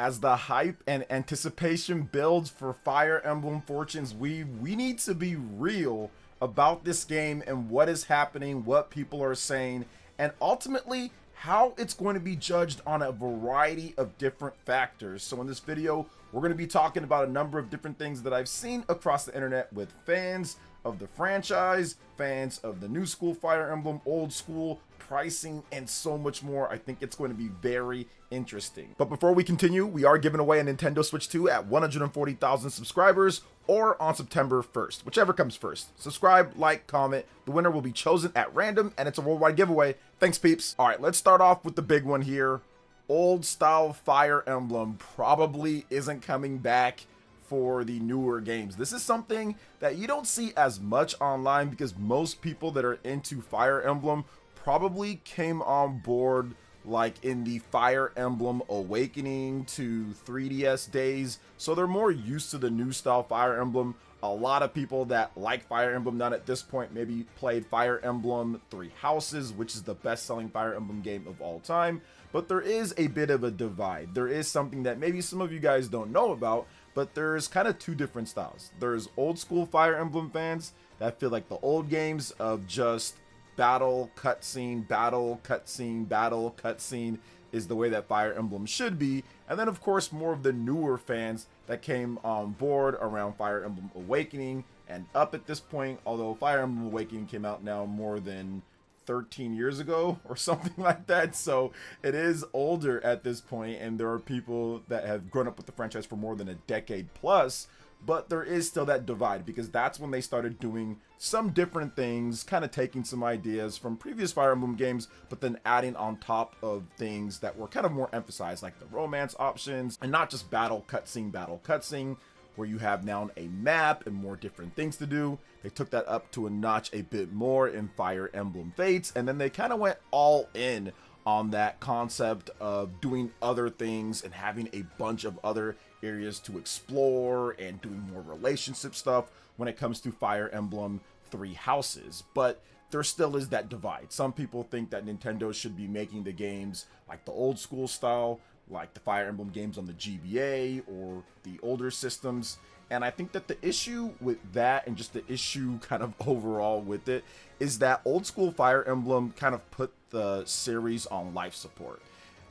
As the hype and anticipation builds for Fire Emblem Fortunes, we need to be real about this game and what is happening, what people are saying, and ultimately how it's going to be judged on a variety of different factors. So in this video, we're going to be talking about a number of different things that I've seen across the internet with fans of the franchise, fans of the new school Fire Emblem, old school, pricing, and so much more. I think it's going to be very interesting. But before we continue, we are giving away a Nintendo Switch 2 at 140,000 subscribers or on September 1st, whichever comes first. Subscribe, like, comment. The winner will be chosen at random, and it's a worldwide giveaway. Thanks, peeps. All right, let's start off with the big one here. Old style Fire Emblem probably isn't coming back for the newer games. This is something that you don't see as much online because most people that are into Fire Emblem probably came on board like in the Fire Emblem Awakening to 3DS days, so they're more used to the new style Fire Emblem. A lot of people that like Fire Emblem now at this point maybe played Fire Emblem Three Houses, which is the best-selling Fire Emblem game of all time, but there is a bit of a divide. There is something that maybe some of you guys don't know about, but there's kind of two different styles. There's old school Fire Emblem fans that feel like the old games of just battle, cutscene, battle, cutscene, battle, cutscene is the way that Fire Emblem should be. And then of course more of the newer fans that came on board around Fire Emblem Awakening and up at this point, although Fire Emblem Awakening came out now more than 13 years ago or something like that, so it is older at this point, and there are people that have grown up with the franchise for more than a decade plus. But there is still that divide because that's when they started doing some different things, kind of taking some ideas from previous Fire Emblem games, but then adding on top of things that were kind of more emphasized, like the romance options, and not just battle, cutscene, where you have now a map and more different things to do. They took that up to a notch a bit more in Fire Emblem Fates, and then they kind of went all in on that concept of doing other things and having a bunch of other areas to explore and doing more relationship stuff when it comes to Fire Emblem Three Houses. But there still is that divide. Some people think that Nintendo should be making the games like the old school style, like the Fire Emblem games on the GBA or the older systems. And I think that the issue with that, and just the issue kind of overall with it, is that old school Fire Emblem kind of put the series on life support.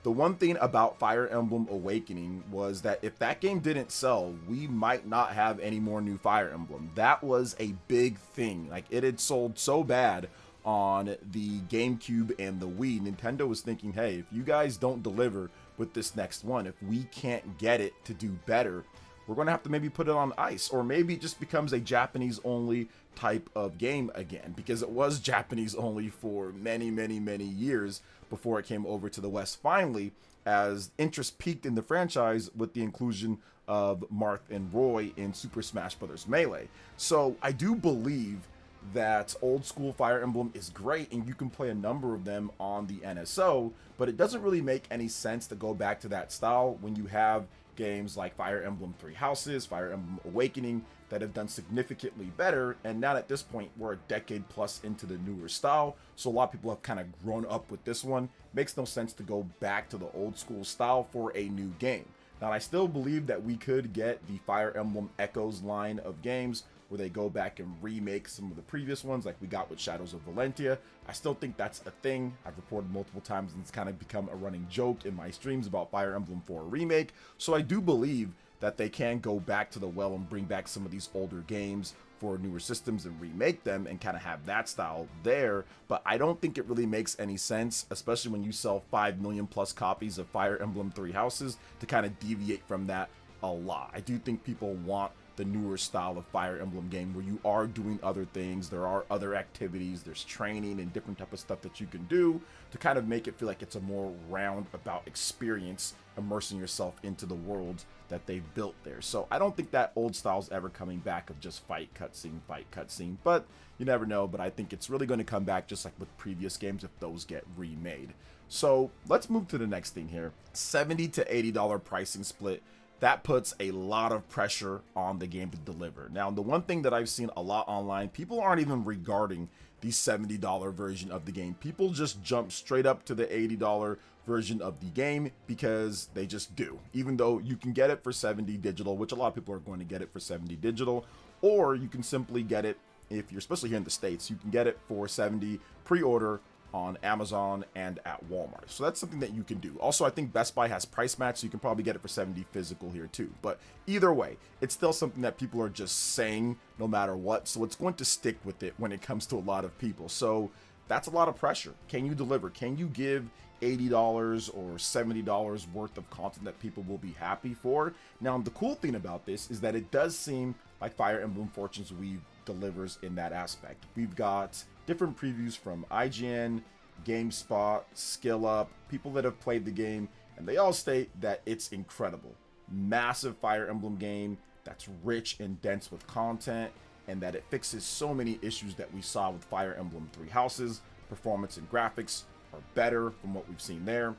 The one thing about Fire Emblem Awakening was that if that game didn't sell, we might not have any more new Fire Emblem. That was a big thing. Like, it had sold so bad on the GameCube and the Wii. Nintendo was thinking, hey, if you guys don't deliver with this next one, if we can't get it to do better, we're going to have to maybe put it on ice, or maybe it just becomes a Japanese only type of game again, because it was Japanese only for many years before it came over to the West finally, as interest peaked in the franchise with the inclusion of Marth and Roy in Super Smash Bros. Melee. So I do believe that old school Fire Emblem is great and you can play a number of them on the NSO, but it doesn't really make any sense to go back to that style when you have games like Fire Emblem Three Houses, Fire Emblem Awakening that have done significantly better, and now at this point we're a decade plus into the newer style, so a lot of people have kind of grown up with this one. Makes no sense to go back to the old school style for a new game. Now I still believe that we could get the Fire Emblem Echoes line of games where they go back and remake some of the previous ones like we got with Shadows of Valentia. I still think that's a thing. I've reported multiple times and it's kind of become a running joke in my streams about Fire Emblem 4 remake. So I do believe that they can go back to the well and bring back some of these older games for newer systems and remake them and kind of have that style there. But I don't think it really makes any sense, especially when you sell 5 million plus copies of Fire Emblem Three Houses, to kind of deviate from that a lot. I do think people want the newer style of Fire Emblem game where you are doing other things, there are other activities, there's training and different type of stuff that you can do to kind of make it feel like it's a more roundabout experience, immersing yourself into the world that they've built there. So I don't think that old style's ever coming back of just fight cutscene, but you never know. But I think it's really going to come back just like with previous games if those get remade. So let's move to the next thing here. $70 to $80 pricing split that puts a lot of pressure on the game to deliver. Now, the one thing that I've seen a lot online, people aren't even regarding the $70 version of the game. People just jump straight up to the $80 version of the game because they just do. Even though you can get it for 70 digital, which a lot of people are going to get it for 70 digital, or you can simply get it, if you're especially here in the States, you can get it for 70 pre-order on Amazon and at Walmart. So that's something that you can do. Also, I think Best Buy has price match, so you can probably get it for 70 physical here too. But either way, it's still something that people are just saying no matter what. So it's going to stick with it when it comes to a lot of people. So that's a lot of pressure. Can you deliver? Can you give $80 or $70 worth of content that people will be happy for? Now, the cool thing about this is that it does seem like Fire Emblem Fortunes Weave delivers in that aspect. We've got different previews from IGN, GameSpot, SkillUp, people that have played the game, and they all state that it's incredible. Massive Fire Emblem game that's rich and dense with content, and that it fixes so many issues that we saw with Fire Emblem Three Houses. Performance and graphics are better from what we've seen there.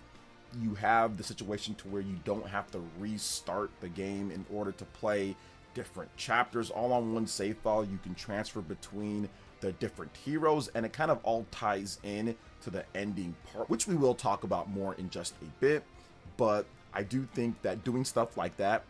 You have the situation to where you don't have to restart the game in order to play different chapters all on one save file. You can transfer between the different heroes, and it kind of all ties in to the ending part, which we will talk about more in just a bit. But I do think that doing stuff like that,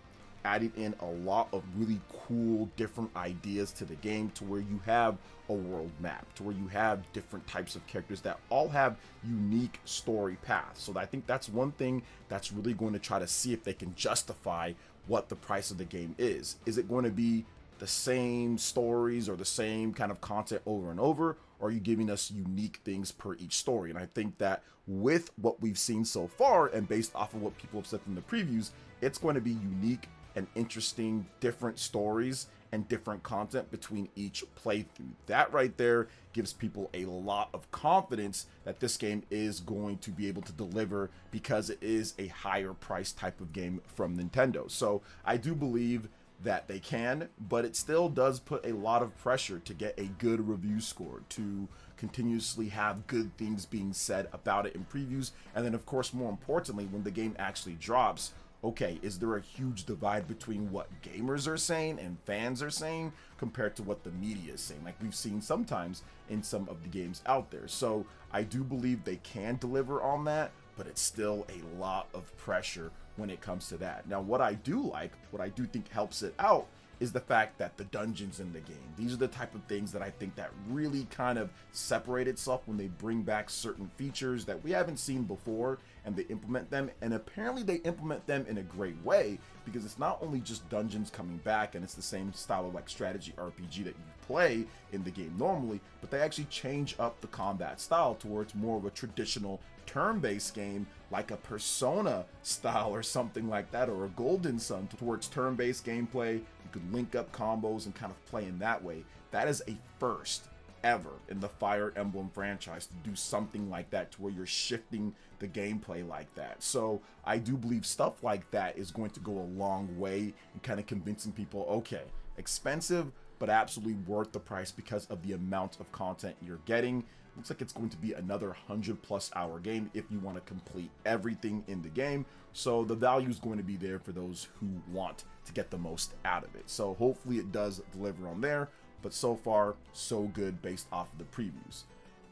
adding in a lot of really cool different ideas to the game, to where you have a world map, to where you have different types of characters that all have unique story paths. So I think that's one thing that's really going to try to see if they can justify what the price of the game is. Is it going to be the same stories or the same kind of content over and over, or are you giving us unique things per each story? And I think that with what we've seen so far, and based off of what people have said from the previews, it's going to be unique and interesting, different stories and different content between each playthrough. That right there gives people a lot of confidence that this game is going to be able to deliver, because it is a higher price type of game from Nintendo. So I do believe that they can, but it still does put a lot of pressure to get a good review score, to continuously have good things being said about it in previews, and then of course, more importantly, when the game actually drops, okay, is there a huge divide between what gamers are saying and fans are saying compared to what the media is saying, like we've seen sometimes in some of the games out there. So I do believe they can deliver on that, but it's still a lot of pressure when it comes to that. Now, what I do like, what I do think helps it out, is the fact that the dungeons in the game, these are the type of things that I think that really kind of separate itself when they bring back certain features that we haven't seen before, and they implement them, and apparently they implement them in a great way, because it's not only just dungeons coming back and it's the same style of like strategy RPG that you play in the game normally, but they actually change up the combat style towards more of a traditional turn-based game, like a Persona style or something like that, or a Golden Sun, towards turn-based gameplay. You could link up combos and kind of play in that way. That is a first ever in the Fire Emblem franchise to do something like that, to where you're shifting the gameplay like that. So I do believe stuff like that is going to go a long way in kind of convincing people, okay, expensive, but absolutely worth the price because of the amount of content you're getting. Looks like it's going to be another 100+ hour game if you want to complete everything in the game. So the value is going to be there for those who want to get the most out of it. So hopefully it does deliver on there, but so far so good based off of the previews.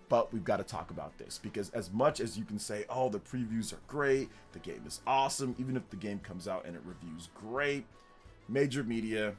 But we've got to talk about this, because as much as you can say, oh, the previews are great, the game is awesome, even if the game comes out and it reviews great, major media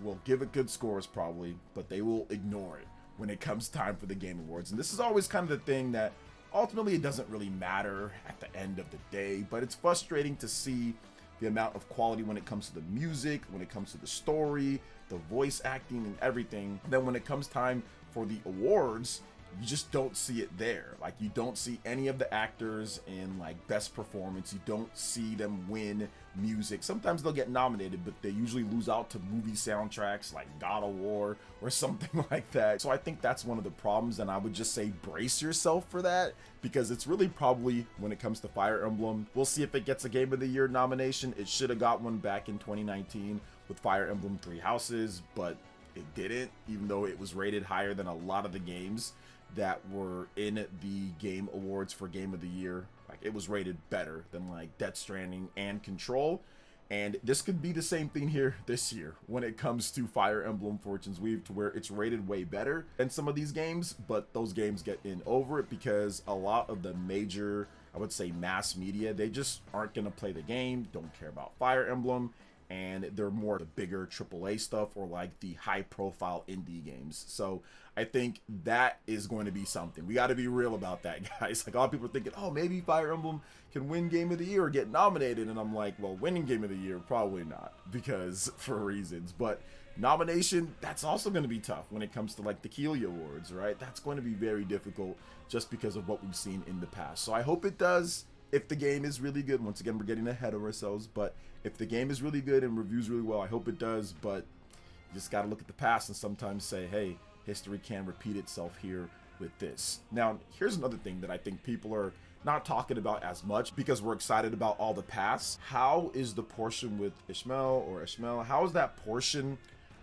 will give it good scores probably, but they will ignore it when it comes time for the Game Awards. And this is always kind of the thing that ultimately it doesn't really matter at the end of the day, but it's frustrating to see the amount of quality when it comes to the music, when it comes to the story, the voice acting and everything. And then when it comes time for the awards, you just don't see it there. Like, you don't see any of the actors in like best performance. You don't see them win music. Sometimes they'll get nominated, but they usually lose out to movie soundtracks like God of War or something like that. So I think that's one of the problems, and I would just say brace yourself for that, because it's really probably, when it comes to Fire Emblem, we'll see if it gets a Game of the Year nomination. It should have got one back in 2019 with Fire Emblem Three Houses, but it didn't, even though it was rated higher than a lot of the games that were in the Game Awards for Game of the Year. Like, it was rated better than like Death Stranding and Control. And this could be the same thing here this year when it comes to Fire Emblem Fortunes Weave, to where it's rated way better than some of these games, but those games get in over it because a lot of the major, I would say, mass media, they just aren't going to play the game, don't care about Fire Emblem, and they're more the bigger AAA stuff or like the high profile indie games. So I think that is going to be something. We got to be real about that, guys. Like, a lot of people are thinking, oh, maybe Fire Emblem can win Game of the Year or get nominated. And I'm like, well, winning Game of the Year, probably not, because for reasons. But nomination, that's also going to be tough when it comes to like the Keeley Awards, right? That's going to be very difficult just because of what we've seen in the past. So I hope it does. If the game is really good, once again, we're getting ahead of ourselves, but if the game is really good and reviews really well, I hope it does. But you just got to look at the past and sometimes say, hey, history can repeat itself here with this. Now, here's another thing that I think people are not talking about as much because we're excited about all the past. How is the portion with Ishmael, how is that portion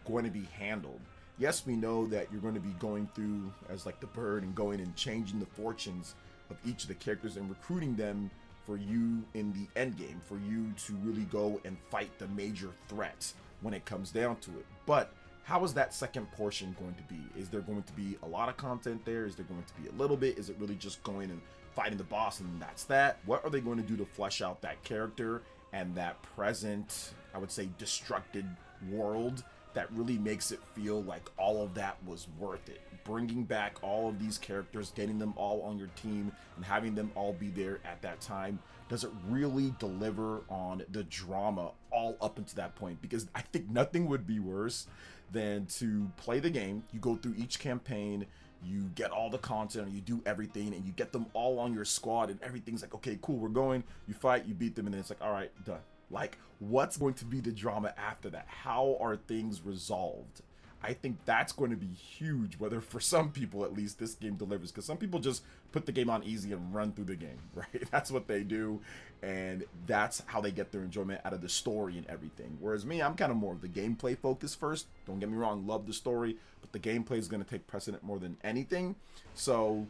going to be handled? Yes, we know that you're going to be going through as like the bird and going and changing the fortunes of each of the characters and recruiting them for you in the end game, for you to really go and fight the major threats when it comes down to it. But how is that second portion going to be? Is there going to be a lot of content there? Is there going to be a little bit? Is it really just going and fighting the boss and that's that? What are they going to do to flesh out that character and that present, I would say, destructed world that really makes it feel like all of that was worth it? Bringing back all of these characters, getting them all on your team, and having them all be there at that time, does it really deliver on the drama all up until that point? Because I think nothing would be worse than to play the game, you go through each campaign, you get all the content, you do everything, and you get them all on your squad, and everything's like, okay, cool, we're going, you fight, you beat them, and then it's like, all right, done. Like, what's going to be the drama after that? How are things resolved? I think that's going to be huge, whether for some people at least this game delivers, because some people just put the game on easy and run through the game, right? That's what they do, and that's how they get their enjoyment out of the story and everything. Whereas me, I'm kind of more of the gameplay focus first. Don't get me wrong, love the story, but the gameplay is going to take precedent more than anything. So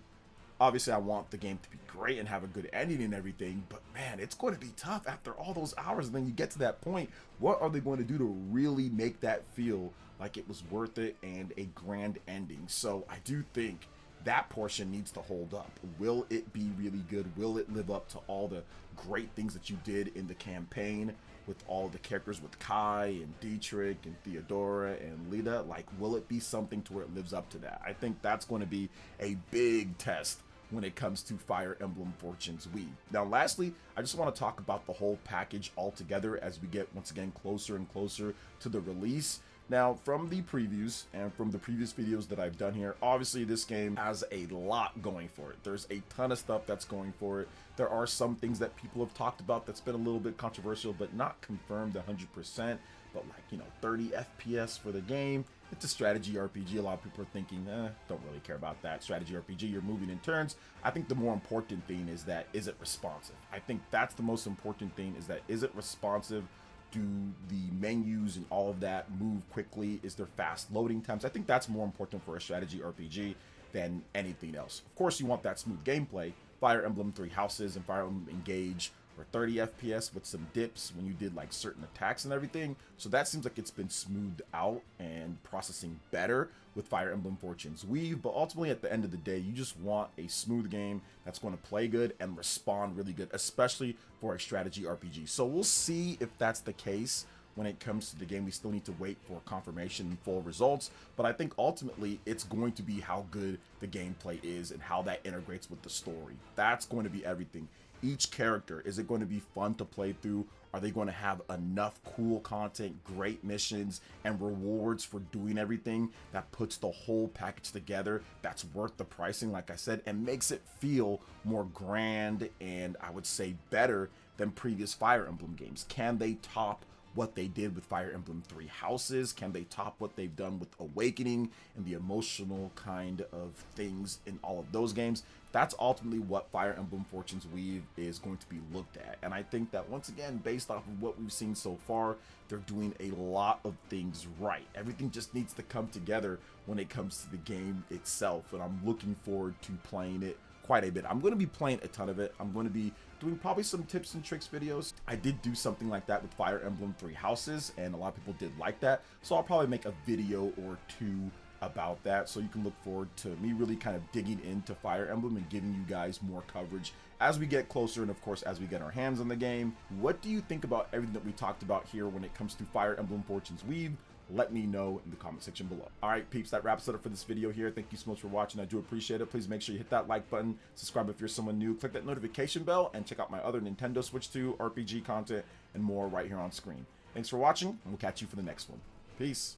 obviously I want the game to be great and have a good ending and everything, but man, it's going to be tough after all those hours. And then you get to that point, what are they going to do to really make that feel like it was worth it and a grand ending? So I do think that portion needs to hold up. Will it be really good? Will it live up to all the great things that you did in the campaign with all the characters, with Kai and Dietrich and Theodora and Lita? Like, will it be something to where it lives up to that? I think that's going to be a big test when it comes to Fire Emblem Fortunes Weave. Now, lastly, I just want to talk about the whole package altogether as we get, once again, closer and closer to the release. Now, from the previews and from the previous videos that I've done here, obviously this game has a lot going for it. There's a ton of stuff that's going for it. There are some things that people have talked about that's been a little bit controversial, but not confirmed 100%. But like, you know, 30 FPS for the game. It's a strategy RPG. A lot of people are thinking, don't really care about that. Strategy RPG, you're moving in turns. I think the more important thing is that, is it responsive? I think that's the most important thing, is that, is it responsive? Do the menus and all of that move quickly? Is there fast loading times? I think that's more important for a strategy RPG than anything else. Of course, you want that smooth gameplay. Fire Emblem Three Houses and Fire Emblem Engage were 30 FPS with some dips when you did like certain attacks and everything. So that seems like it's been smoothed out and processing better with Fire Emblem Fortunes Weave. But ultimately, at the end of the day, you just want a smooth game that's going to play good and respond really good, especially for a strategy RPG. So we'll see if that's the case when it comes to the game. We still need to wait for confirmation and full results, but I think ultimately it's going to be how good the gameplay is and how that integrates with the story. That's going to be everything. Each character, is it going to be fun to play through? Are they going to have enough cool content, great missions, and rewards for doing everything that puts the whole package together that's worth the pricing, like I said, and makes it feel more grand and, I would say, better than previous Fire Emblem games? Can they top what they did with Fire Emblem Three Houses? Can they top what they've done with Awakening and the emotional kind of things in all of those games? That's ultimately what Fire Emblem Fortunes Weave is going to be looked at. And I think that, once again, based off of what we've seen so far, they're doing a lot of things right. Everything just needs to come together when it comes to the game itself. And I'm looking forward to playing it quite a bit. I'm going to be playing a ton of it. I'm going to be doing probably some tips and tricks videos. I did do something like that with Fire Emblem Three Houses, and a lot of people did like that. So I'll probably make a video or two about that, so you can look forward to me really kind of digging into Fire Emblem and giving you guys more coverage as we get closer, and of course as we get our hands on the game. What do you think about everything that we talked about here when it comes to Fire Emblem Fortunes Weave? Let me know in the comment section below. All right, peeps, that wraps it up for this video here. Thank you so much for watching. I do appreciate it. Please make sure you hit that like button, subscribe if you're someone new, click that notification bell, and check out my other Nintendo Switch 2 RPG content and more right here on screen. Thanks for watching, and we'll catch you for the next one. Peace.